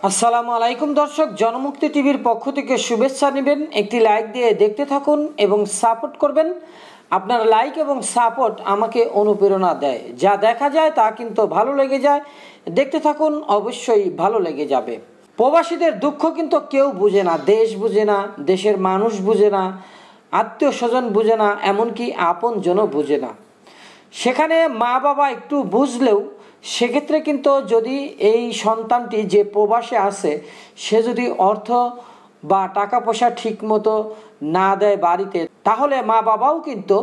আসসালামু আলাইকুম দর্শক, জনমুক্তি টিভির পক্ষ থেকে শুভেচ্ছা নেবেন। একটি লাইক দিয়ে দেখতে থাকুন এবং সাপোর্ট করবেন। আপনার লাইক এবং সাপোর্ট আমাকে অনুপ্রেরণা দেয়। যা দেখা যায় তা কিন্তু ভালো লেগে যায়। দেখতে থাকুন, অবশ্যই ভালো লেগে যাবে। প্রবাসীদের দুঃখ কিন্তু কেউ বুঝে না, দেশ বুঝে না, দেশের মানুষ বুঝে না, আত্মীয় স্বজন বুঝে না, এমনকি আপনজনও বুঝে না। সেখানে মা বাবা একটু বুঝলেও সেক্ষেত্রে কিন্তু যদি এই সন্তানটি যে প্রবাসে আছে সে যদি অর্থ বা টাকা পয়সা ঠিক মতো না দেয় বাড়িতে, তাহলে মা বাবাও কিন্তু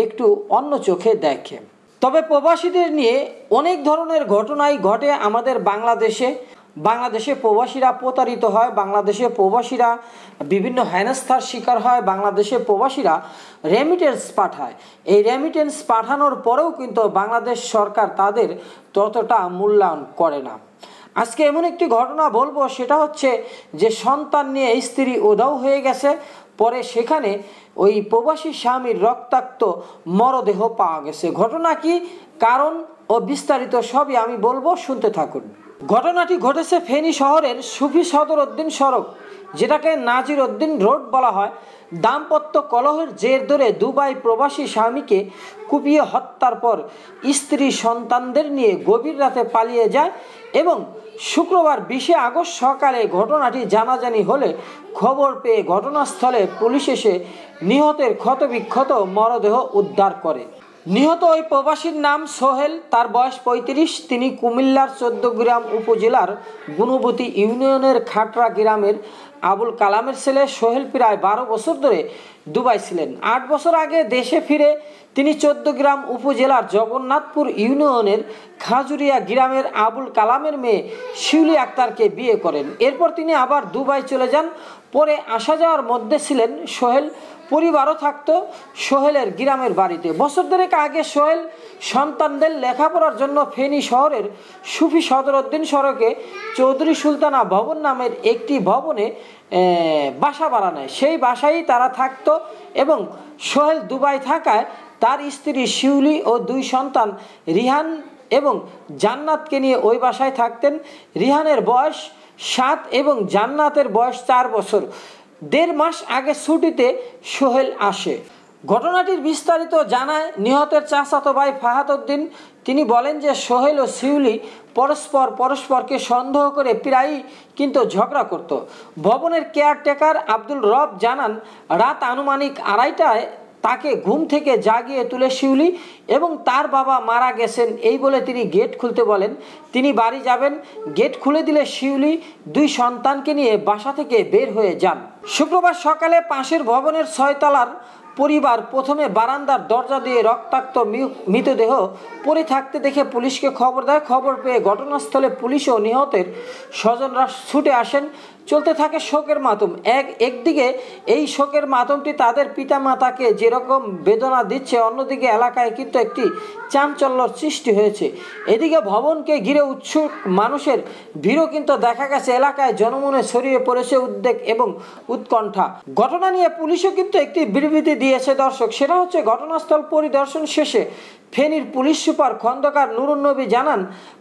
একটু অন্য চোখে দেখে। তবে প্রবাসীদের নিয়ে অনেক ধরনের ঘটনাই ঘটে আমাদের বাংলাদেশে প্রবাসীরা প্রতারিত হয়, বাংলাদেশে প্রবাসীরা বিভিন্ন হেনস্থার শিকার হয়, বাংলাদেশে প্রবাসীরা রেমিটেন্স পাঠায়। এই রেমিটেন্স পাঠানোর পরেও কিন্তু বাংলাদেশ সরকার তাদের ততটা মূল্যায়ন করে না। আজকে এমন একটি ঘটনা বলবো, সেটা হচ্ছে যে সন্তান নিয়ে স্ত্রী উধাও হয়ে গেছে, পরে সেখানে ওই প্রবাসী স্বামীর রক্তাক্ত মরদেহ পাওয়া গেছে। ঘটনা কি, কারণ ও বিস্তারিত সবই আমি বলবো, শুনতে থাকুন। ঘটনাটি ঘটেছে ফেনী শহরের সুফি সদর উদ্দিন সড়ক, যেটাকে নাজির উদ্দিন রোড বলা হয়। দাম্পত্য কলহের জের ধরে দুবাই প্রবাসী স্বামীকে কুপিয়ে হত্যার পর স্ত্রী সন্তানদের নিয়ে গভীর রাতে পালিয়ে যায় এবং শুক্রবার 20 আগস্ট সকালে ঘটনাটি জানাজানি হলে খবর পেয়ে ঘটনাস্থলে পুলিশ এসে নিহতের ক্ষতবিক্ষত মরদেহ উদ্ধার করে। নিহত ওই প্রবাসীর নাম সোহেল, তার বয়স 35। তিনি কুমিল্লার 14 গ্রাম উপজেলার গুণবতী ইউনিয়নের খাটরা গ্রামের আবুল কালামের ছেলে। সোহেল প্রায় 12 বছর ধরে দুবাই ছিলেন। 8 বছর আগে দেশে ফিরে তিনি 14 গ্রাম উপজেলার জগন্নাথপুর ইউনিয়নের খাজুরিয়া গ্রামের আবুল কালামের মেয়ে শিউলি আক্তারকে বিয়ে করেন। এরপর তিনি আবার দুবাই চলে যান। পরে আসা যাওয়ার মধ্যে ছিলেন সোহেল, পরিবারও থাকতো সোহেলের গ্রামের বাড়িতে। বছর দেড়েক আগে সোহেল সন্তানদের লেখাপড়ার জন্য ফেনী শহরের সুফি সদর উদ্দিন সড়কে চৌধুরী সুলতানা ভবন নামের একটি ভবনে বাসা ভাড়া নেয়। সেই বাসায় তারা থাকতো এবং সোহেল দুবাই থাকায় তার স্ত্রী শিউলি ও 2 সন্তান রিহান এবং জান্নাতকে নিয়ে ওই বাসায় থাকতেন। রিহানের বয়স 7 এবং জান্নাতের বয়স 4 বছর। 1.5 মাস আগে ছুটিতে সোহেল আসে। ঘটনাটির বিস্তারিত জানায় নিহতের চাচাতো ভাই ফাহাদ উদ্দিন। তিনি বলেন যে সোহেল ও শিউলি পরস্পরকে সন্দেহ করে প্রায়ই কিন্তু ঝগড়া করত। ভবনের কেয়ারটেকার আব্দুল রব জানান, রাত আনুমানিক 2:30টায় তাকে ঘুম থেকে জাগিয়ে তুলে শিউলি এবং তার বাবা মারা গেছেন এই বলে তিনি গেট খুলতে বলেন। তিনি বাড়ি যাবেন, গেট খুলে দিলে শিউলি 2 সন্তানকে নিয়ে বাসা থেকে বের হয়ে যান। শুক্রবার সকালে পাশের ভবনের 6 তলার পরিবার প্রথমে বারান্দার দরজা দিয়ে রক্তাক্ত মৃতদেহ পড়ে থাকতে দেখে পুলিশকে খবর দেয়। খবর পেয়ে ঘটনাস্থলে পুলিশ ও নিহতের স্বজনরা ছুটে আসেন। চলতে থাকে শোকের মাতম। একদিকে এই শোকের মাতমটি তাদের পিতামাতাকে যেরকম বেদনা দিচ্ছে, অন্যদিকে এলাকায় কিন্তু একটি চাঞ্চল্যর সৃষ্টি হয়েছে। এদিকে ভবনকে ঘিরে উৎসুক মানুষের ভিড়ও কিন্তু দেখা গেছে। এলাকায় জনমনে ছড়িয়ে পড়েছে উদ্বেগ এবং উৎকণ্ঠা। ঘটনা নিয়ে পুলিশও কিন্তু একটি বিবৃতি দিয়েছে দর্শক। সেটা হচ্ছে, ঘটনাস্থল পরিদর্শন শেষে ফেনীর পুলিশ সুপার খন্দকার নুরুন নবী জানান,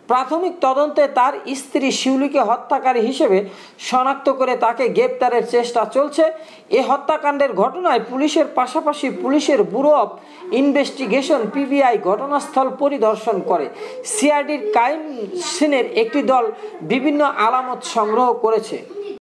প্রাথমিক তদন্তে তার স্ত্রী শিউলিকে হত্যাকারী হিসেবে শনাক্ত করে তাকে গ্রেপ্তারের চেষ্টা চলছে। এ হত্যাকাণ্ডের ঘটনায় পুলিশের পাশাপাশি পুলিশের ব্যুরো অব ইনভেস্টিগেশন পিবিআই ঘটনাস্থল পরিদর্শন করে। সিআইডির ক্রাইম সিনের একটি দল বিভিন্ন আলামত সংগ্রহ করেছে।